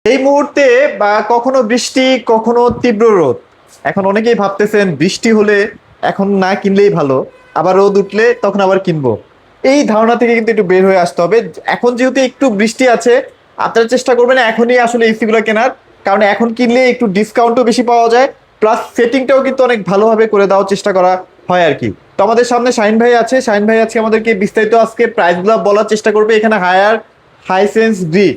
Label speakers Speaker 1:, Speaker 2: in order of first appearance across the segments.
Speaker 1: এই মুহূর্তে বা কখনো বৃষ্টি কখনো তীব্র রোদ। এখন অনেকেই ভাবতেছেন বৃষ্টি হলে এখন না কিনলেই ভালো, আবার রোদ উঠলে তখন আবার কিনবো। এই ধারণা থেকে কিন্তু একটু বের হয়ে আসতে হবে। এখন যেহেতু একটু বৃষ্টি আছে, আপনারা চেষ্টা করবেন এখনই আসলে এসি গুলো কেনার, কারণ এখন কিনলে একটু ডিসকাউন্টও বেশি পাওয়া যায়, প্লাস সেটিংটাও কিন্তু অনেক ভালোভাবে করে দেওয়ার চেষ্টা করা হয় আর কি। তো আমাদের সামনে শাহিন ভাই আছে, শাহিন ভাই আজকে আমাদেরকে বিস্তারিত আজকে প্রাইসগুলো বলার চেষ্টা করবে। এখানে হায়ার, হাইসেন্স, গ্রি,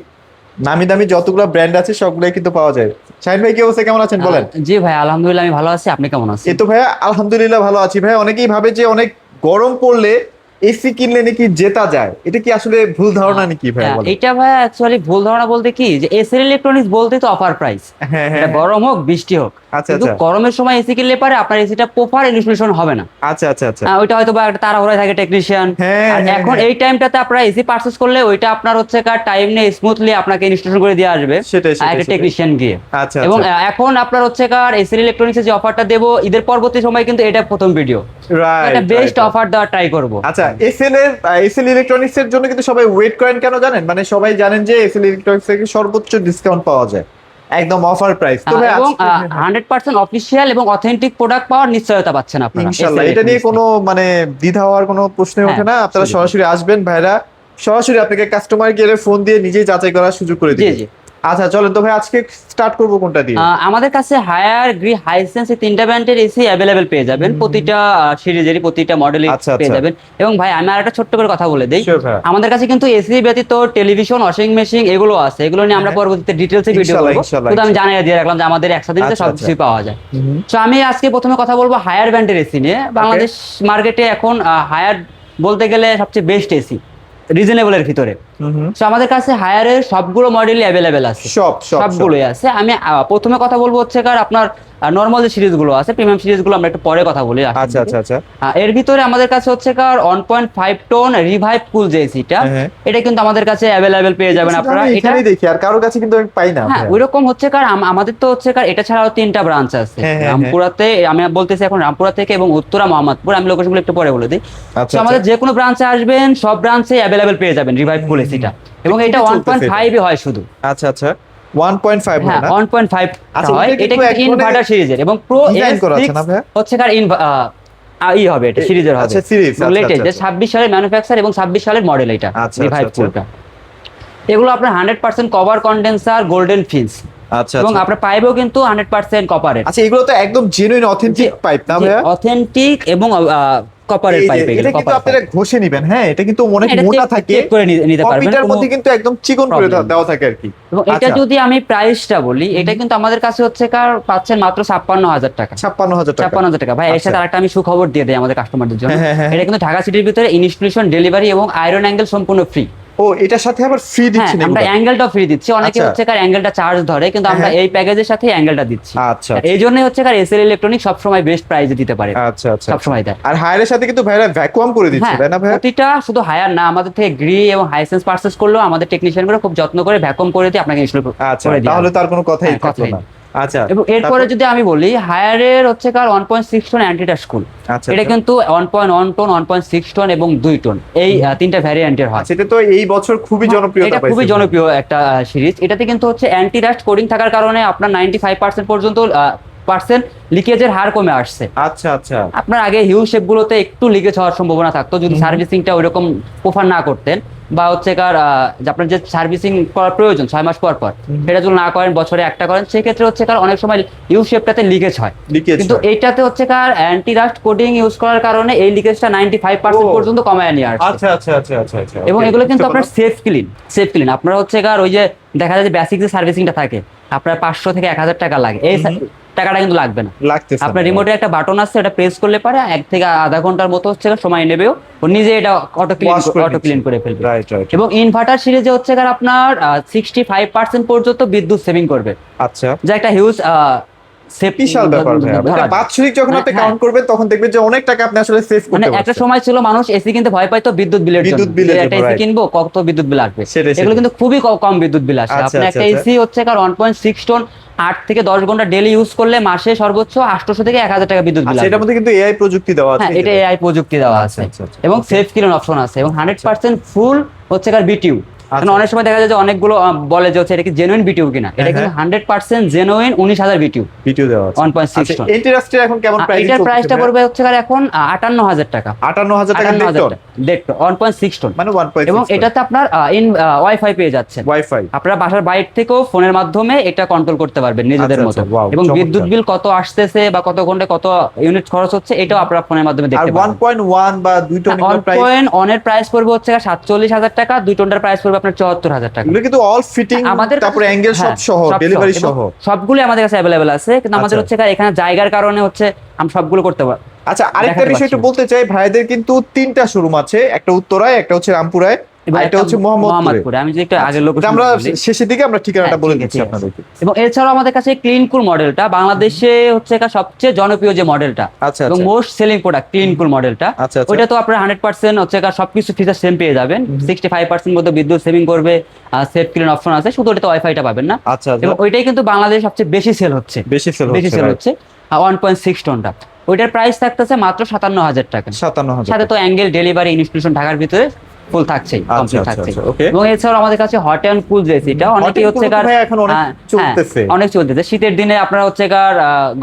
Speaker 1: নামি দামি যতগুলো ব্র্যান্ড আছে সবগুলাই কিন্তু পাওয়া যায়। শাহিন ভাই কি অবস্থা, কেমন আছেন বলেন?
Speaker 2: জি ভাই, আলহামদুলিল্লাহ আমি ভালো আছি। আপনি কেমন আছেন?
Speaker 1: এই তো ভাইয়া আলহামদুলিল্লাহ ভালো আছি ভাই। অনেকেই ভাবে যে অনেক গরম পড়লে এসি কিনলে নাকি জেতা যায়, এটা কি আসলে ভুল ধারণা নাকি ভাই বলেন?
Speaker 2: এটা ভাই অ্যাকচুয়ালি ভুল ধারণা বলতে কি, যে এসএল ইলেকট্রনিক্স বলতে তো অফার প্রাইস।
Speaker 1: হ্যাঁ হ্যাঁ
Speaker 2: এটা
Speaker 1: হ্যাঁ।
Speaker 2: গরম হোক বৃষ্টি হোক,
Speaker 1: আচ্ছা
Speaker 2: কিন্তু
Speaker 1: আচ্ছা
Speaker 2: গরমের সময় এসি কিনলে পারে আপনার এসিটা প্রপার ইনস্টলেশন হবে না।
Speaker 1: আচ্ছা আচ্ছা আচ্ছা।
Speaker 2: ওইটা হয়তো বা একটা তাড়াহুড়ায় থাকে টেকনিশিয়ান।
Speaker 1: হ্যাঁ
Speaker 2: আর
Speaker 1: হ্যাঁ
Speaker 2: এখন
Speaker 1: হ্যাঁ।
Speaker 2: এই টাইমটাতে আপনারা এসি পারচেজ করলে ওইটা আপনার হচ্ছে কার টাইম নিয়ে স্মুথলি আপনাকে ইনস্টলেশন করে দিয়ে আসবে
Speaker 1: সেটাই সেটাই
Speaker 2: একটা
Speaker 1: সেটাই।
Speaker 2: টেকনিশিয়ান গিয়ে।
Speaker 1: আচ্ছা
Speaker 2: এবং
Speaker 1: আচ্ছা।
Speaker 2: এখন আপনার হচ্ছে কার এসএল ইলেকট্রনিক্সের যে অফারটা দেবো ঈদের পরবর্তী সময়, কিন্তু এটা প্রথম ভিডিও, একটা
Speaker 1: রাইট
Speaker 2: বেস্ট
Speaker 1: রাইট।
Speaker 2: অফার দেওয়ার ট্রাই করব।
Speaker 1: আচ্ছা, এসএল ইলেকট্রনিক্স এর জন্য কিন্তু সবাই ওয়েট করেন কেন জানেন? মানে সবাই জানেন যে এসএল ইলেকট্রনিক্স থেকে সর্বোচ্চ ডিসকাউন্ট পাওয়া যায়, একদম অফার প্রাইস। তো ভাই
Speaker 2: এবং
Speaker 1: আজকে
Speaker 2: 100% অফিসিয়াল এবং অথেন্টিক প্রোডাক্ট পাওয়ার নিশ্চয়তা পাচ্ছেন আপনারা
Speaker 1: ইনশাল্লাহ
Speaker 2: SL
Speaker 1: এটা নিয়ে
Speaker 2: ইলেকট্রনিক্স
Speaker 1: কোনো মানে দ্বিধা হওয়ার কোনো প্রশ্নই
Speaker 2: হ্যাঁ,
Speaker 1: ওঠে না। আপনারা
Speaker 2: absolutely।
Speaker 1: সরাসরি আসবেন, ভাইরা সরাসরি আপনাকে কাস্টমার কেয়ারে ফোন দিয়ে নিজেই যাচাই করার সুযোগ করে
Speaker 2: জি
Speaker 1: দিবে।
Speaker 2: জি।
Speaker 1: আচ্ছা চলেন তো ভাই, আজকে স্টার্ট করবো কোনটা দিয়ে?
Speaker 2: আমাদের কাছে হায়ার, গ্রি, হাইসেন্স এই তিনটা ব্র্যান্ডের এসি অ্যাভেলেবেল পেয়ে যাবেন, প্রতিটা সিরিজেরই প্রতিটা মডেলই
Speaker 1: আচ্ছা
Speaker 2: পেয়ে
Speaker 1: আচ্ছা।
Speaker 2: যাবেন। এবং ভাই আমি আর একটা ছোট্ট করে কথা বলে দেই,
Speaker 1: Sure ভাইয়া।
Speaker 2: আমাদের কাছে কিন্তু এসি ব্যতীত টেলিভিশন, ওয়াশিং মেশিন এগুলো আছে, এগুলো নিয়ে আমরা
Speaker 1: হ্যাঁ।
Speaker 2: পরবর্তীতে ডিটেলসে ভিডিও
Speaker 1: ইনশাল্লাহ
Speaker 2: করবো।
Speaker 1: ইনশাল্লাহ
Speaker 2: শুধু আমি
Speaker 1: ইনশাল্লাহ।
Speaker 2: জানিয়ে দিয়ে রাখলাম যে আমাদের একসাথে নিতে
Speaker 1: আচ্ছা আচ্ছা।
Speaker 2: সবকিছুই পাওয়া যায়।
Speaker 1: হুম।
Speaker 2: তো আমি আজকে প্রথমে কথা বলবো হায়ার ব্র্যান্ডের এসি নিয়ে। বাংলাদেশ মার্কেটে এখন হায়ার বলতে গেলে সবচেয়ে বেস্ট এসি রিজনেবলের ভিতরে।
Speaker 1: হুম।
Speaker 2: তো আমাদের কাছে হায়ারের সবগুলো মডেলই অ্যাভেলেবেল আছে,
Speaker 1: সব সব সব।
Speaker 2: সবগুলোই আছে। আমি প্রথমে কথা বলবো হচ্ছে কার আপনার নর্মাল যে সিরিজগুলো আছে, প্রিমিয়াম সিরিজগুলো আমরা একটু পরে কথা বলি।
Speaker 1: আচ্ছা আচ্ছা আচ্ছা।
Speaker 2: এর ভিতরে আমাদের কাছে হচ্ছে কার 1.5 টন রিভাইভ কুল যে এসিটা,
Speaker 1: হ্যাঁ।
Speaker 2: এটা কিন্তু আমাদের কাছে অ্যাভেলেবেল পেয়ে যাবেন
Speaker 1: শুধু
Speaker 2: আপনারা।
Speaker 1: আমি
Speaker 2: এটা
Speaker 1: এখানেই দেখি, আর কারোর কাছে কিন্তু আমি পাই না
Speaker 2: হ্যাঁ
Speaker 1: ভাইয়া।
Speaker 2: ওইরকম হচ্ছে কার আমাদের তো হচ্ছে কার এটা ছাড়াও তিনটা ব্রাঞ্চ আছে
Speaker 1: হ্যাঁ, হ্যাঁ,
Speaker 2: রামপুরাতে। আমি বলতেছি এখন রামপুরা থেকে এবং উত্তরা মোহাম্মদপুর, আমি লোকেশনগুলো একটু পরে বলে দিই।
Speaker 1: আচ্ছা
Speaker 2: তো আমাদের
Speaker 1: আচ্ছা।
Speaker 2: যে কোনো ব্রাঞ্চে আসবেন সব ব্রাঞ্চে অ্যাভেলেবেল পেয়ে যাবেন রিভাইভ কুল এসিটা। এবং এটা
Speaker 1: খুবই চলতেছে
Speaker 2: 1.5 হয় শুধু।
Speaker 1: আচ্ছা আচ্ছা। 1.5 হয়
Speaker 2: হ্যাঁ
Speaker 1: না?
Speaker 2: 1.5
Speaker 1: আচ্ছা,
Speaker 2: হয়।
Speaker 1: এটা
Speaker 2: এটা
Speaker 1: কিন্তু এক
Speaker 2: কিন্তু
Speaker 1: ধরনের
Speaker 2: ইনভার্টার সিরিজের এবং প্রো
Speaker 1: ডিজাইন করা আছে
Speaker 2: S6
Speaker 1: না ভাইয়া?
Speaker 2: হচ্ছে কার হবে, এটা সিরিজের হবে।
Speaker 1: আচ্ছা সিরিজ। আচ্ছা
Speaker 2: লেটেস্ট
Speaker 1: আচ্ছা
Speaker 2: যে
Speaker 1: আচ্ছা।
Speaker 2: 26 সালের ম্যানুফ্যাকচার এবং 26 সালের মডেল এটা
Speaker 1: আচ্ছা,
Speaker 2: রিভাইভ
Speaker 1: আচ্ছা,
Speaker 2: কুলটা। এগুলো আপনার 100% কভার কন্ডেন্সার গোল্ডেন ফিন্স,
Speaker 1: আচ্ছা
Speaker 2: এবং
Speaker 1: আচ্ছা।
Speaker 2: আপনার পাইপও কিন্তু 100% কপারের।
Speaker 1: আচ্ছা এগুলো তো একদম জেনুইন অথেন্টিক পাইপ না ভাইয়া?
Speaker 2: অথেন্টিক এবং কপারের
Speaker 1: এই যে,
Speaker 2: পাইপ,
Speaker 1: এটা কিন্তু আপনারা ঘষে নিবেন, হ্যাঁ এটা কিন্তু অনেক
Speaker 2: এটা
Speaker 1: মোটা
Speaker 2: check-
Speaker 1: থাকে,
Speaker 2: check করে নিতে পারবেন,
Speaker 1: কপিটার
Speaker 2: কোনো
Speaker 1: মধ্যে কিন্তু একদম চিকন করে
Speaker 2: problem
Speaker 1: দেওয়া থাকে আর কি।
Speaker 2: এবং এটা
Speaker 1: আচ্ছা।
Speaker 2: যদি আমি প্রাইসটা বলি, এটা কিন্তু আমাদের কাছে হচ্ছে কার পাচ্ছেন মাত্র 56,000 টাকা।
Speaker 1: 56,000 টাকা।
Speaker 2: 56,000 টাকা ভাই। এর
Speaker 1: আচ্ছা।
Speaker 2: সাথে আরেকটা আমি সুখবর দিয়ে দেই আমাদের কাস্টমারদের জন্য।
Speaker 1: হ্যাঁ, হ্যাঁ, হ্যাঁ।
Speaker 2: এটা কিন্তু ঢাকা সিটির ভিতরে ইনস্টলেশন, ডেলিভারি এবং আয়রন অ্যাঙ্গেল সম্পূর্ণ ফ্রি।
Speaker 1: ও এটার সাথে আবার ফ্রি
Speaker 2: হ্যাঁ,
Speaker 1: দিচ্ছেন
Speaker 2: আমরা
Speaker 1: এগুলো?
Speaker 2: অ্যাঙ্গেলটা ফ্রি দিচ্ছি। অনেকে
Speaker 1: আচ্ছা।
Speaker 2: হচ্ছে কার অ্যাঙ্গেলটা চার্জ ধরে, কিন্তু আমরা
Speaker 1: হ্যাঁ,
Speaker 2: এই প্যাকেজের সাথে অ্যাঙ্গেলটা দিচ্ছি।
Speaker 1: আচ্ছা
Speaker 2: এই জন্যই হচ্ছে কার এসএল ইলেকট্রনিক সবসময় বেস্ট প্রাইসে দিতে পারে,
Speaker 1: আচ্ছা আচ্ছা।
Speaker 2: সবসময় দেয়।
Speaker 1: আর হায়ারের সাথে কিন্তু ভাইরা ভ্যাকুয়াম করে দিচ্ছে
Speaker 2: হ্যাঁ,
Speaker 1: তাই না ভাইয়া?
Speaker 2: প্রতিটা শুধু হায়ার না, আমাদের থেকে গ্রি এবং হাইসেন্স পারচেজ করলেও আমাদের টেকনিশিয়ান গুলো খুব যত্ন করে ভ্যাকুয়াম করে দিয়ে আপনাকে ইনস্টল
Speaker 1: আচ্ছা
Speaker 2: করে দিয়ে
Speaker 1: তাহলে
Speaker 2: আসবে।
Speaker 1: তার কোনো কথাই
Speaker 2: হ্যাঁ,
Speaker 1: থাকলো
Speaker 2: কথাই
Speaker 1: না। আচ্ছা।
Speaker 2: এবং এরপরে
Speaker 1: তারপর?
Speaker 2: যদি আমি বলি হায়ারের হচ্ছে কার 1.6 টন অ্যান্টিটাচ কুল,
Speaker 1: আচ্ছা
Speaker 2: এটা
Speaker 1: আচ্ছা।
Speaker 2: কিন্তু 1.1 টন, 1.6 টন এবং 2 টন, এই তিনটা ভ্যারিয়েন্টের হয়।
Speaker 1: আচ্ছা এটা তো এই বছর খুবই জনপ্রিয়তা
Speaker 2: এটা
Speaker 1: পাইছে।
Speaker 2: খুবই জনপ্রিয় একটা সিরিজ। এটাতে কিন্তু হচ্ছে অ্যান্টি রাস্ট কোডিং থাকার কারণে আপনার 95% পর্যন্ত লিকেজের হার কমে আসছে।
Speaker 1: আচ্ছা আচ্ছা।
Speaker 2: আপনার আগে হিউজ শেপগুলোতে একটু লিকেজ হওয়ার সম্ভাবনা থাকতো যদি সার্ভিসিংটা ওইরকম প্রপার না করতেন, বা হচ্ছে কার যে আপনার যে সার্ভিসিং করার প্রয়োজন 6 মাস পর পর, সেটা যদি না করেন, বছরে একটা করেন, সেক্ষেত্রে হচ্ছে কার অনেক সময় হিউজ শেপটাতে লিকেজ হয়।
Speaker 1: লিকেজ
Speaker 2: কিন্তু এইটাতে হচ্ছে কার অ্যান্টি রাস্ট কোডিং ইউজ করার কারণে এই লিকেজটা 95%
Speaker 1: ও।
Speaker 2: পর্যন্ত কমায় নিয়ে আসছে।
Speaker 1: আচ্ছা আচ্ছা আচ্ছা আচ্ছা আচ্ছা।
Speaker 2: এবং
Speaker 1: Okay,
Speaker 2: এগুলো কিন্তু
Speaker 1: বুঝতে
Speaker 2: আপনার
Speaker 1: পারলাম।
Speaker 2: সেফ ক্লিন আপনার হচ্ছে কার ওই যে দেখা যায় যে বেসিক যে সার্ভিসিংটা থাকে আপনার 500 থেকে 1000 টাকা লাগে, এই টাকাটা কিন্তু লাগবে না।
Speaker 1: লাগতেছে না।
Speaker 2: আপনার রিমোটে একটা বাটন আছে, এটা প্রেস করলে পারে 1 থেকে আধা ঘন্টার মতো হচ্ছে সময় নেবেও, ও নিজে এটা অটো
Speaker 1: Wash করে
Speaker 2: ক্লিন
Speaker 1: নিচ্ছে।
Speaker 2: করে ফেলবে।
Speaker 1: Right, right.
Speaker 2: এবং ইনভার্টার সিরিজে হচ্ছে কার আপনার 65% পর্যন্ত বিদ্যুৎ সেভিং করবে,
Speaker 1: আচ্ছা।
Speaker 2: যা একটা হিউজ
Speaker 1: বিশাল ব্যাপার ভাইয়া। এটা বাৎসরিক যখন আপনি কাউন্ট করবেন তখন দেখবেন যে অনেক টাকা আপনি আসলে সেভ
Speaker 2: মানে
Speaker 1: করতে
Speaker 2: একটা
Speaker 1: পারছেন।
Speaker 2: সময় ছিল মানুষ এসি কিনতে ভয় পাইতো বিদ্যুৎ বিলের জন্য,
Speaker 1: বিদ্যুৎ বিলের
Speaker 2: যে
Speaker 1: জন্য,
Speaker 2: একটা এসি
Speaker 1: right.
Speaker 2: কিনবো কত বিদ্যুৎ বিল আসবে।
Speaker 1: সেটাই,
Speaker 2: এগুলো
Speaker 1: সেটাই।
Speaker 2: কিন্তু খুবই কম বিদ্যুৎ বিল আসে।
Speaker 1: আচ্ছা,
Speaker 2: আপনি
Speaker 1: আচ্ছা,
Speaker 2: একটা
Speaker 1: আচ্ছা।
Speaker 2: এসি হচ্ছে কার 1.6 টন 8 থেকে 10 ঘন্টা ডেলি ইউজ করলে মাসে সর্বোচ্চ 800 থেকে 1000 টাকা বিদ্যুৎ বিল
Speaker 1: আচ্ছা এটার
Speaker 2: আসবে।
Speaker 1: মধ্যে কিন্তু এআই প্রযুক্তি দেওয়া আছে।
Speaker 2: হ্যাঁ, এটা এআই প্রযুক্তি দেওয়া
Speaker 1: আচ্ছা,
Speaker 2: আছে
Speaker 1: আচ্ছা, আচ্ছা।
Speaker 2: এবং
Speaker 1: Okay.
Speaker 2: সেফ ক্লিন অপশন আছে এবং 100% ফুল হচ্ছে কার বিটিউ কারণ অনেক সময় দেখা যায় যে অনেকগুলো বলে যে হচ্ছে এটা কি জেনুইন বিটিউ কিনা, এটা কিন্তু 100% জেনুইন 19,000 বিটিউ
Speaker 1: ভিডিও দেওয়া আছে।
Speaker 2: 1.6 টন।
Speaker 1: ইন্টারেস্টে এখন কেমন প্রাইস?
Speaker 2: এটার প্রাইসটা পড়বে হচ্ছে এখন 58,000 টাকা।
Speaker 1: 58,000 টাকা দেড় টন,
Speaker 2: দেড় টন 1.6 টন
Speaker 1: মানে 1.6
Speaker 2: এবং এটাতে আপনার ওয়াইফাই পেয়ে যাচ্ছেন।
Speaker 1: ওয়াইফাই
Speaker 2: আপনারা বাসার বাইরে থেকেও ফোনের মাধ্যমে এটা কন্ট্রোল করতে পারবেন নিজেদের
Speaker 1: আচ্ছা,
Speaker 2: মতো।
Speaker 1: আচ্ছা, wow,
Speaker 2: এবং
Speaker 1: চমৎকার।
Speaker 2: বিদ্যুৎ বিল কত আসতেছে বা কত ঘন্টায় কত ইউনিট খরচ হচ্ছে এটাও আপনারা ফোনের মাধ্যমে
Speaker 1: আর
Speaker 2: দেখতে পারবেন।
Speaker 1: 1.1 বা 2 টন প্রাইস?
Speaker 2: 1.1 এর প্রাইস পড়বে হচ্ছে 47,000 টাকা, 2 টনটার প্রাইস পড়বে আপনার 74,000 টাকা।
Speaker 1: এগুলো কিন্তু অল ফিটিং,
Speaker 2: আমাদের
Speaker 1: তারপরে অ্যাঙ্গেল সব
Speaker 2: হ্যাঁ,
Speaker 1: সহ,
Speaker 2: সব
Speaker 1: ডেলিভারি
Speaker 2: এবং
Speaker 1: সহ।
Speaker 2: সবগুলো আমাদের কাছে অ্যাভেলেবেল আছে, কিন্তু আমাদের
Speaker 1: আচ্ছা।
Speaker 2: হচ্ছে এখানে জায়গার কারণে হচ্ছে আমরা সবগুলো করতে পারি।
Speaker 1: আচ্ছা, আরেকটা
Speaker 2: দেখাতে
Speaker 1: বিষয় একটু
Speaker 2: পারছি।
Speaker 1: বলতে চাই, ভাইদের কিন্তু 3টা শোরুম আছে, একটা উত্তরায়, একটা হচ্ছে রামপুরায়,
Speaker 2: এবং
Speaker 1: আর এটা হচ্ছে মোহাম্মদপুরে।
Speaker 2: আমি যদি একটু আগের
Speaker 1: আচ্ছা,
Speaker 2: লোকেশন
Speaker 1: আমরা শেষের দিকে আমরা ঠিকানাটা
Speaker 2: হ্যাঁ,
Speaker 1: বলে
Speaker 2: ঠিক আছে,
Speaker 1: দিচ্ছি
Speaker 2: ঠিক আছে।
Speaker 1: আপনাদেরকে।
Speaker 2: এবং এছাড়াও আমাদের কাছে ক্লিন কুল মডেলটা বাংলাদেশে হচ্ছে সবচেয়ে জনপ্রিয় যে মডেলটা
Speaker 1: আচ্ছা,
Speaker 2: এবং
Speaker 1: আচ্ছা।
Speaker 2: মোস্ট সেলিং প্রোডাক্ট ক্লিন কুল মডেলটা,
Speaker 1: আচ্ছা, আচ্ছা।
Speaker 2: ওইটা তো আপনার 100% হচ্ছে সবকিছু ফিচার সেম পেয়ে যাবেন। 65% মতো বিদ্যুৎ সেভিং করবে, সেফ ক্লিন অপশন আছে, শুধু ওটাতে ওয়াইফাইটা পাবেন না।
Speaker 1: আচ্ছা, আচ্ছা।
Speaker 2: এবং ওইটাই কিন্তু বাংলাদেশে সবচেয়ে বেশি সেল হচ্ছে,
Speaker 1: বেশি সেল
Speaker 2: বেশি
Speaker 1: হচ্ছে,
Speaker 2: সেল
Speaker 1: right?
Speaker 2: হচ্ছে 1.6 টনটা। ওইটার প্রাইস থাকতেছে মাত্র 57,000 টাকা।
Speaker 1: 57,000
Speaker 2: সাথে তো অ্যাঙ্গেল ডেলিভারি ইনস্টলেশন ঢাকার ভিতরে ফুল থাকছেই,
Speaker 1: আচ্ছা,
Speaker 2: কমপ্লিট
Speaker 1: আচ্ছা,
Speaker 2: থাকছেই।
Speaker 1: আচ্ছা, okay.
Speaker 2: এবং এছাড়াও আমাদের কাছে হট অ্যান্ড কুল যে এসিটা অনেকেই হচ্ছে
Speaker 1: এখন অনেক চলতেছে।
Speaker 2: অনেক চলতেছে। শীতের দিনে আপনারা হচ্ছে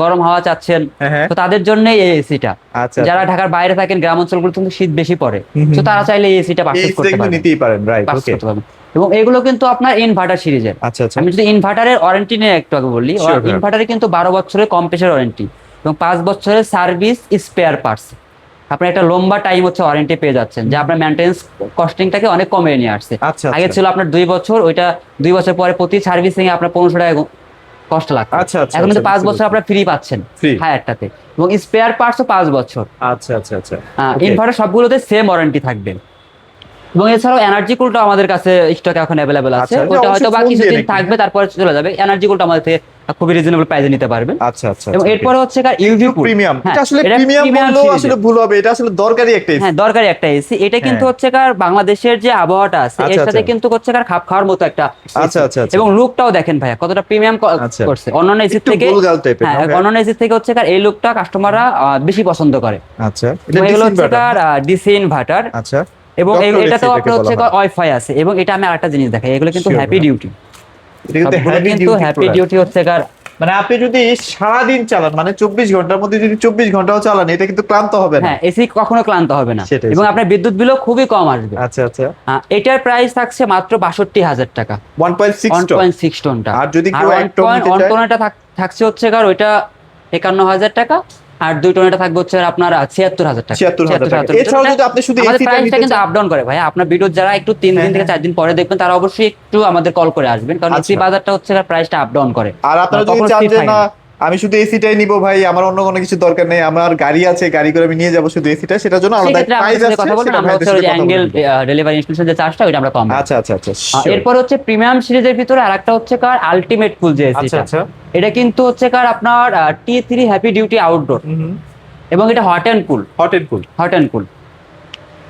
Speaker 2: গরম হাওয়া চাচ্ছেন,
Speaker 1: হ্যাঁ, হ্যাঁ।
Speaker 2: তো তাদের জন্য এই এসিটা।
Speaker 1: আচ্ছা,
Speaker 2: যারা ঢাকার বাইরে থাকেন, গ্রাম অঞ্চলগুলো কিন্তু শীত বেশি পড়ে, তো তারা চাইলে এই এসিটা পারচেজ করতে পারবেন,
Speaker 1: নিতেই পারেন, রাইট?
Speaker 2: purchase
Speaker 1: ওকে।
Speaker 2: করতে পারবেন। এবং এগুলো কিন্তু আপনার ইনভার্টার সিরিজের।
Speaker 1: আচ্ছা, আচ্ছা।
Speaker 2: আমি যদি ইনভার্টারের ওয়ারেন্টি নিয়ে একটু আগে বলি,
Speaker 1: Sure, sure.
Speaker 2: ইনভার্টারে কিন্তু 12 বছরের কম্প্রেসার ওয়ারেন্টি এবং 5 বছরের সার্ভিস স্পেয়ার পার্টস। আপনার একটা লম্বা টাইম হচ্ছে ওয়ারেন্টি পেয়ে যাচ্ছেন, যা আপনার মেইনটেনেন্স কস্টিংটাকে অনেক কমিয়ে নিয়ে আসছে।
Speaker 1: আচ্ছা,
Speaker 2: আগে
Speaker 1: আচ্ছা।
Speaker 2: ছিল আপনার 2 বছর, ওইটা 2 বছর পরে প্রতি সার্ভিসিং এ আপনার 1500 টাকা কষ্ট লাগছে।
Speaker 1: আচ্ছা, আচ্ছা,
Speaker 2: এখন কিন্তু
Speaker 1: আচ্ছা,
Speaker 2: 5
Speaker 1: বুঝতে
Speaker 2: বছর আপনার ফ্রি পাচ্ছেন
Speaker 1: Free।
Speaker 2: হায়ারটাতে, এবং স্পেয়ার পার্টসও 5 বছর।
Speaker 1: আচ্ছা, আচ্ছা, আচ্ছা। Okay.
Speaker 2: ইনভার্টার সবগুলোতে সেম ওয়ারেন্টি থাকবে। এবং এছাড়াও এনার্জি কুলটা আমাদের কাছে স্টকে এখন অ্যাভেলেবেল আছে,
Speaker 1: আচ্ছা,
Speaker 2: ওটা হয়তো
Speaker 1: অবশ্যই
Speaker 2: বা
Speaker 1: phone দিয়ে
Speaker 2: কিছুদিন
Speaker 1: নাকি?
Speaker 2: থাকবে, তারপরে চলে যাবে। এনার্জি কুলটা আমাদের থেকে খুবই রিজনেবল প্রাইসে নিতে পারবেন।
Speaker 1: আচ্ছা, আচ্ছা।
Speaker 2: এবং এরপরে হচ্ছে ইউভি কুল
Speaker 1: প্রিমিয়াম,
Speaker 2: হ্যাঁ,
Speaker 1: এটা আসলে
Speaker 2: এটা
Speaker 1: প্রিমিয়াম
Speaker 2: premium
Speaker 1: বললেও
Speaker 2: series
Speaker 1: আসলে
Speaker 2: এর।
Speaker 1: ভুল হবে, এটা আসলে দরকারি একটা এসি।
Speaker 2: হ্যাঁ, দরকারি একটা এসি। এটা কিন্তু
Speaker 1: হ্যাঁ।
Speaker 2: হচ্ছে বাংলাদেশের যে আবহাওয়াটা আছে এর
Speaker 1: আচ্ছা,
Speaker 2: সাথে
Speaker 1: আচ্ছা।
Speaker 2: কিন্তু হচ্ছে খাপ খাওয়ার মতো একটা AC।
Speaker 1: আচ্ছা, আচ্ছা, আচ্ছা।
Speaker 2: এবং লুকটাও দেখেন ভাইয়া কতটা প্রিমিয়াম
Speaker 1: আচ্ছা।
Speaker 2: করছে অন্যান্য এসি
Speaker 1: একটু
Speaker 2: থেকে।
Speaker 1: গোলগাল টাইপের,
Speaker 2: হ্যাঁ,
Speaker 1: না ভাইয়া?
Speaker 2: অন্যান্য এসি থেকে হচ্ছে এই লুকটা কাস্টমাররা বেশি পছন্দ করে।
Speaker 1: আচ্ছা,
Speaker 2: এবং এগুলো হচ্ছে
Speaker 1: inverter?
Speaker 2: DC inverter.
Speaker 1: আচ্ছা।
Speaker 2: এবং
Speaker 1: Doctor AC
Speaker 2: এটাতেও
Speaker 1: এটাকে
Speaker 2: আপনার হচ্ছে
Speaker 1: বলা হয়।
Speaker 2: ওয়াইফাই আছে। এবং এটা আমি আরেকটা জিনিস দেখাই, এগুলো কিন্তু
Speaker 1: Sure,
Speaker 2: হ্যাপি
Speaker 1: ভাইয়া।
Speaker 2: ডিউটি,
Speaker 1: এটা কিন্তু heavy
Speaker 2: কিন্তু
Speaker 1: duty
Speaker 2: হ্যাপি
Speaker 1: product।
Speaker 2: ডিউটি হচ্ছে
Speaker 1: মানে আপনি যদি সারাদিন চালান, মানে 24 ঘন্টার মধ্যে যদি 24 ঘন্টাও চালান, এটা কিন্তু ক্লান্ত হবে না।
Speaker 2: হ্যাঁ, এসি কখনো ক্লান্ত হবে না।
Speaker 1: সেটাই,
Speaker 2: এবং
Speaker 1: সেটাই।
Speaker 2: আপনার বিদ্যুৎ বিলও খুবই কম আসবে।
Speaker 1: আচ্ছা, আচ্ছা।
Speaker 2: এটার প্রাইস থাকছে মাত্র 62,000 টাকা,
Speaker 1: 1.6 টন।
Speaker 2: 1.6 টনটা।
Speaker 1: আর যদি কেউ 1 টন নিতে
Speaker 2: 1
Speaker 1: চায়?
Speaker 2: টনেরটা থাকছে হচ্ছে ওইটা 51,000 টাকা, আর 2 টনেরটা থাকবে হচ্ছে আপনার 76,000 টাকা।
Speaker 1: 76,000 টাকা। এছাড়াও যদি আপনি শুধু
Speaker 2: আমাদের
Speaker 1: AC টা
Speaker 2: প্রাইসটা
Speaker 1: নিতে
Speaker 2: কিন্তু
Speaker 1: চান?
Speaker 2: আপ ডাউন করে ভাই। আপনার ভিডিও যারা একটু 3 দিন থেকে 4 দিন পরে দেখবেন, তারা অবশ্যই একটু আমাদের কল করে আসবেন, কারণ এসি
Speaker 1: আচ্ছা।
Speaker 2: বাজারটা হচ্ছে প্রাইসটা আপ ডাউন করে।
Speaker 1: আর আপনারা যদি
Speaker 2: কখনো
Speaker 1: চান
Speaker 2: স্থির
Speaker 1: যে
Speaker 2: থাকে
Speaker 1: না আমি শুধু এসিটাই নিব ভাই, আমার অন্য কোনো কিছু দরকার নেই, আমার গাড়ি আছে, গাড়ি করে আমি নিয়ে যাব শুধু এসিটা, সেটার জন্য আলাদা
Speaker 2: সেক্ষেত্রে
Speaker 1: প্রাইস
Speaker 2: আমাদের সাথে
Speaker 1: আছে,
Speaker 2: কথা বলবেন,
Speaker 1: সেটা
Speaker 2: আমরা
Speaker 1: ভাইদের
Speaker 2: হচ্ছে
Speaker 1: সাথে কথা
Speaker 2: অ্যাঙ্গেল
Speaker 1: বলবেন।
Speaker 2: ডেলিভারি ইনস্টলেশন যে চার্জটা ওইটা আমরা কম রাখবো।
Speaker 1: আচ্ছা, আচ্ছা, আচ্ছা। sure।
Speaker 2: এরপর হচ্ছে প্রিমিয়াম সিরিজের ভিতরে আরেকটা হচ্ছে আলটিমেট কুল যে
Speaker 1: আচ্ছা,
Speaker 2: এসিটা,
Speaker 1: আচ্ছা।
Speaker 2: এটা কিন্তু হচ্ছে আপনার T3 হ্যাপি ডিউটি আউটডোর। এবং এটা hot and cool,
Speaker 1: hot and cool.
Speaker 2: Hot and cool.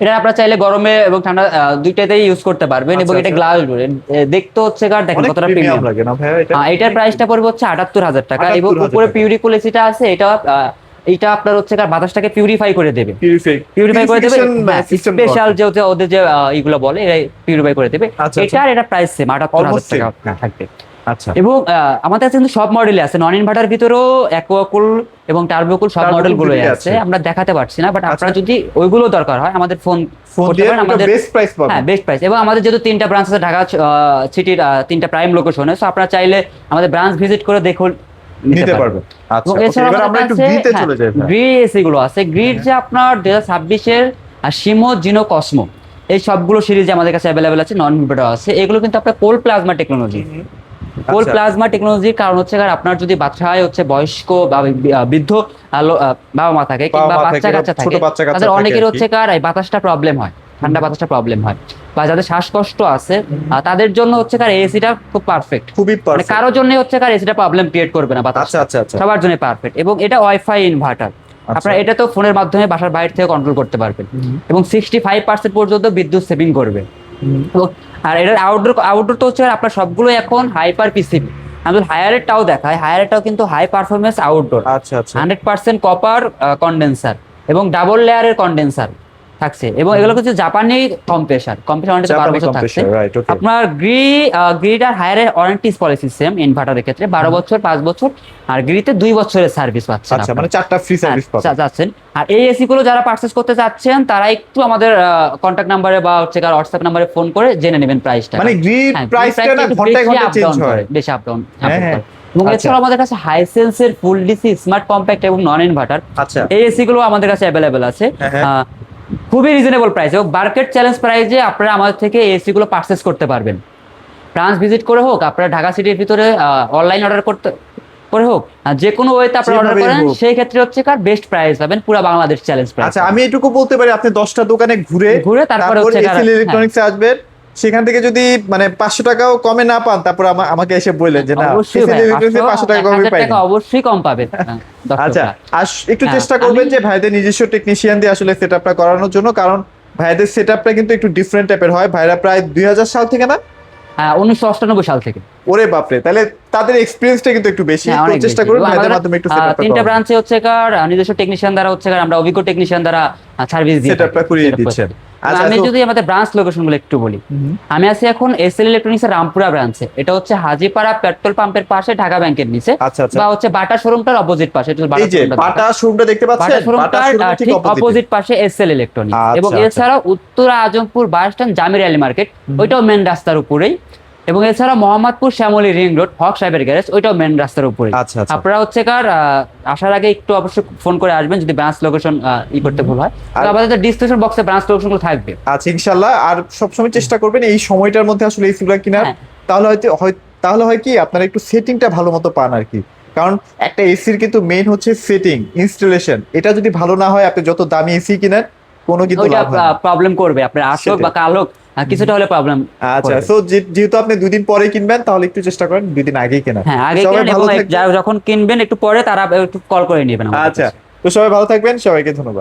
Speaker 2: এটা আপনারা চাইলে গরমে এবং ঠান্ডা দুইটাতেই ইউজ করতে পারবেন।
Speaker 1: আচ্ছা,
Speaker 2: এবং এটা
Speaker 1: আচ্ছা।
Speaker 2: গ্লাস ডোর, দেখতে হচ্ছে দেখেন
Speaker 1: অনেক
Speaker 2: কতটা
Speaker 1: প্রিমিয়াম
Speaker 2: প্রিমিয়াম।
Speaker 1: লাগে না ভাইয়া এটা?
Speaker 2: এটার প্রাইসটা পড়বে হচ্ছে 78,000 টাকা। এবং
Speaker 1: 78,000
Speaker 2: উপরে
Speaker 1: টাকা।
Speaker 2: পিউরিকুল এসিটা আছে, এটা আপনার হচ্ছে বাতাসটাকে পিউরিফাই করে দেবে, পিউরিফাই করে দেবে।
Speaker 1: সিস্টেম
Speaker 2: স্পেশাল যে ওদের যে এইগুলো বলে, এটা পিউরিফাই করে দেবে।
Speaker 1: আচ্ছা, আচ্ছা।
Speaker 2: এটার এটা প্রাইস সেম 78,000
Speaker 1: Almost
Speaker 2: টাকা
Speaker 1: same।
Speaker 2: থাকবে।
Speaker 1: আচ্ছা।
Speaker 2: এবং আমাদের কাছে কিন্তু সব মডেলই আছে, নন ইনভার্টার ভিতরেও অ্যাকোয়াকুল এবং টার্বোকুল সব
Speaker 1: Turbo
Speaker 2: মডেল
Speaker 1: cool
Speaker 2: গুলোই
Speaker 1: দুটোই
Speaker 2: আছে,
Speaker 1: আছে।
Speaker 2: আমরা দেখাতে পারছি না, বাট
Speaker 1: আচ্ছা।
Speaker 2: আপনারা যদি ওইগুলো দরকার হয় আমাদের ফোন করতে
Speaker 1: দিয়ে
Speaker 2: পারেন। আমাদের
Speaker 1: বেস্ট প্রাইস পাবেন।
Speaker 2: হ্যাঁ, বেস্ট প্রাইস। এবং আমাদের যেহেতু 3টা ব্রাঞ্চ আছে ঢাকা সিটির 3টা প্রাইম লোকেশনে, সো আপনারা চাইলে আমাদের ব্রাঞ্চ ভিজিট করে দেখুন,
Speaker 1: নিতে পারবেন। আচ্ছা,
Speaker 2: এবং
Speaker 1: okay,
Speaker 2: এছাড়াও
Speaker 1: এবার আমরা একটু গ্রিতে চলে যাই ভাই।
Speaker 2: গ্রিড এসি গুলো আছে। গ্রিড যে আপনার 2026 এর শিমো, জিনো, কসমো, এই সবগুলো সিরিজে আমাদের কাছে অ্যাভেলেবেল আছে, নন ইনভার্টার আছে। এগুলো কিন্তু আপনার কোল প্লাজমা টেকনোলজি। কোল
Speaker 1: আচ্ছা।
Speaker 2: প্লাজমা টেকনোলজির কারণ হচ্ছে আপনার যদি বাচ্চায় হচ্ছে বয়স্ক বা বৃদ্ধ বাবা মা থাকে কিংবা
Speaker 1: বাবা মা
Speaker 2: বাচ্চা
Speaker 1: থাকে,
Speaker 2: কাচ্চা
Speaker 1: ছোট
Speaker 2: থাকে,
Speaker 1: বাচ্চা কাচ্চা
Speaker 2: তাদের
Speaker 1: থাকে
Speaker 2: অনেকের
Speaker 1: আর কি।
Speaker 2: হচ্ছে এই বাতাসটা প্রবলেম হয়, ঠান্ডা বাতাসটা প্রবলেম হয়, বা যাদের শ্বাসকষ্ট আছে তাদের জন্য হচ্ছে এসিটা খুব পারফেক্ট।
Speaker 1: খুবই
Speaker 2: মানে
Speaker 1: পারফেক্ট।
Speaker 2: কারোর জন্য হচ্ছে এসিটা প্রবলেম ক্রিয়েট করবে না বাতাস,
Speaker 1: আচ্ছা, আচ্ছা, আচ্ছা।
Speaker 2: সবার জন্য পারফেক্ট। এবং এটা ওয়াইফাই ইনভার্টার, আপনারা এটা তো ফোনের মাধ্যমে বাসার বাইরে থেকে কন্ট্রোল করতে পারবেন। এবং 65% পর্যন্ত বিদ্যুৎ সেভিং করবে। আর এটার আউটডোর তো হচ্ছে আপনার সবগুলো এখন হাইপার পিসিবি। আমি হায়ারেরটাও দেখাই, হায়ারেরটাও কিন্তু হাই পারফরমেন্স আউটডোর,
Speaker 1: আচ্ছা, আচ্ছা।
Speaker 2: 100% কপার কন্ডেন্সার এবং ডাবল লেয়ারের কন্ডেন্সার। থাকছে এবং এগুলো হচ্ছে জাপানি কম্প্রেসার অনেকটা 12
Speaker 1: জাপানি
Speaker 2: বছর থাকছে।
Speaker 1: কম্প্রেসার, রাইট, ওকে।
Speaker 2: আপনার গ্রিড আর হায়ারের ওয়ারেন্টি পলিসি সেম ইনভার্টারের ক্ষেত্রে 12 বছর, 5 বছর, আর গ্রিতে 2 বছরের সার্ভিস পাচ্ছেন
Speaker 1: আচ্ছা,
Speaker 2: আপনারা।
Speaker 1: মানে 4টা ফ্রি সার্ভিস পাবেন।
Speaker 2: যাচ্ছেন। আর এই এসি গুলো যারা পারচেজ করতে চাচ্ছেন তারা একটু আমাদের কন্ট্যাক্ট নাম্বারে বা হচ্ছে হোয়াটসঅ্যাপ নাম্বারে ফোন করে জেনে নেবেন প্রাইসটা।
Speaker 1: মানে গ্রিড প্রাইসটা না ঘন্টায় ঘন্টায় চেঞ্জ হয়।
Speaker 2: বেশি আপ ডাউন।
Speaker 1: হ্যাঁ।
Speaker 2: এবং
Speaker 1: আচ্ছা।
Speaker 2: এছাড়াও আমাদের কাছে হাইসেন্সের ফুল ডিসি স্মার্ট কম্প্যাক্ট এবং নন ইনভার্টার
Speaker 1: আচ্ছা।
Speaker 2: এই এসি গুলো আমাদের কাছে অ্যাভেলেবেল আছে।
Speaker 1: হ্যাঁ।
Speaker 2: খুবই রিজনেবল প্রাইস এবং মার্কেট চ্যালেঞ্জ প্রাইসে আপনারা আমাদের থেকে এসি গুলো পারচেজ করতে পারবেন। ব্রাঞ্চ ভিজিট করে হোক, আপনারা ঢাকা সিটির ভিতরে অনলাইন অর্ডার করতে করে হোক, যে কোনো ওয়েতে আপনারা অর্ডার
Speaker 1: যেভাবেই
Speaker 2: করেন
Speaker 1: হোক।
Speaker 2: সেই ক্ষেত্রে হচ্ছে কার বেস্ট প্রাইস পাবেন, পুরো বাংলাদেশ চ্যালেঞ্জ প্রাইস।
Speaker 1: আচ্ছা, আমি এটুকু বলতে পারি আপনি 10টা দোকানে ঘুরে
Speaker 2: তারপরে হচ্ছে
Speaker 1: এসএল ইলেকট্রনিক্সে আসবেন, সেখান থেকে যদি মানে 500 টাকাও কমে না পান তারপর আমাকে এসে বললেন যে না
Speaker 2: অবশ্যই
Speaker 1: এসএল
Speaker 2: ভাই,
Speaker 1: ইলেকট্রনিক্সে 500 টাকা কমে
Speaker 2: 1000
Speaker 1: পাই।
Speaker 2: টাকা অবশ্যই কম পাবেন।
Speaker 1: আচ্ছা, আর একটু
Speaker 2: হ্যাঁ,
Speaker 1: চেষ্টা করবেন
Speaker 2: আমি-
Speaker 1: যে ভাইদের নিজস্ব টেকনিশিয়ান দিয়ে আসলে সেটআপটা করানোর জন্য, কারণ ভাইদের সেটআপটা কিন্তু একটু ডিফারেন্ট টাইপের হয়। ভাইরা প্রায় 2000 সাল থেকে না,
Speaker 2: 1998 সাল থেকে।
Speaker 1: ওরে বাপরে, তাহলে তাদের এক্সপেরিয়েন্সটা কিন্তু একটু বেশি।
Speaker 2: হ্যাঁ,
Speaker 1: তো
Speaker 2: অনেক
Speaker 1: চেষ্টা
Speaker 2: বেশি।
Speaker 1: করুন
Speaker 2: এবং
Speaker 1: ভাইদের
Speaker 2: আমাদের,
Speaker 1: মাধ্যমে একটু সেটআপটা
Speaker 2: তিনটা
Speaker 1: করানোর।
Speaker 2: ব্রাঞ্চে হচ্ছে নিজস্ব টেকনিশিয়ান দ্বারা হচ্ছে আমরা অভিজ্ঞ টেকনিশিয়ান দ্বারা সার্ভিস দিয়ে
Speaker 1: সেটআপটা করিয়ে দিচ্ছেন। আচ্ছা,
Speaker 2: আমি
Speaker 1: তো-
Speaker 2: যদি আমাদের ব্রাঞ্চ লোকেশন গুলো একটু বলি, আমি আছি এখন এসএল ইলেকট্রনিক্স এর রামপুরা ব্রাঞ্চে। এটা হচ্ছে হাজীপাড়া পেট্রোল পাম্পের পাশে, ঢাকা ব্যাংকের নিচে,
Speaker 1: আচ্ছা, আচ্ছা।
Speaker 2: বা হচ্ছে বাটা শোরুমটার অপোজিট পাশে। এটা
Speaker 1: এই যে বাটা শোরুমটা দেখতে
Speaker 2: বাটা
Speaker 1: পাচ্ছেন, বাটা
Speaker 2: শোরুমটার
Speaker 1: শোরুমের ঠিক
Speaker 2: ঠিক
Speaker 1: অপোজিটে।
Speaker 2: অপোজিট পাশে এসএল ইলেকট্রনিক্স।
Speaker 1: আচ্ছা,
Speaker 2: এবং
Speaker 1: আচ্ছা।
Speaker 2: এছাড়াও Uttara Azampur bus stand Jamir Ali market, ওইটাও মেন রাস্তার উপরেই। এবং এছাড়া মোহাম্মদপুর শ্যামলী রিং রোড হক সাহেবের গ্যারেজ, ওইটাও মেন রাস্তার উপরে।
Speaker 1: আচ্ছা, আচ্ছা।
Speaker 2: আপনারা হচ্ছে আসার আগে একটু অবশ্যই ফোন করে আসবেন যদি ব্রাঞ্চ লোকেশন করতে ভুল হয়।
Speaker 1: আর-
Speaker 2: তো আমাদের ডিসক্রিপশন বক্সে ব্রাঞ্চ লোকেশন গুলো থাকবে।
Speaker 1: আচ্ছা, ইনশাআল্লাহ। আর সবসময় চেষ্টা করবেন এই সময়টার মধ্যে আসলে এই সিগুলা কিনার,
Speaker 2: হ্যাঁ।
Speaker 1: তাহলে হয় কি আপনারা একটু সেটিংটা ভালো মতো পান আর কি। কারণ একটা এসির কিন্তু মেইন হচ্ছে সেটিং, ইনস্টলেশন। এটা যদি ভালো না হয় আপনি যত দামি এসি কিনেন কোনো কিন্তু
Speaker 2: ওইটা
Speaker 1: লাভ হয় না।
Speaker 2: প্রবলেম করবে, আপনার আসুক
Speaker 1: সেটাই।
Speaker 2: বা কাল হোক, কিছুটা হলে প্রবলেম।
Speaker 1: আচ্ছা, সো যেহেতু আপনি 2 দিন পরে কিনবেন তাহলে একটু চেষ্টা করেন 2 দিন আগেই কেনার।
Speaker 2: হ্যাঁ, আগে
Speaker 1: সবাই
Speaker 2: কিনেন
Speaker 1: ভালো
Speaker 2: এবং
Speaker 1: থাকবেন।
Speaker 2: যখন কিনবেন একটু পরে তারা একটু কল করে নেবেন আমাদের
Speaker 1: আচ্ছা,
Speaker 2: কাছে।
Speaker 1: তো সবাই ভালো থাকবেন, সবাইকে ধন্যবাদ।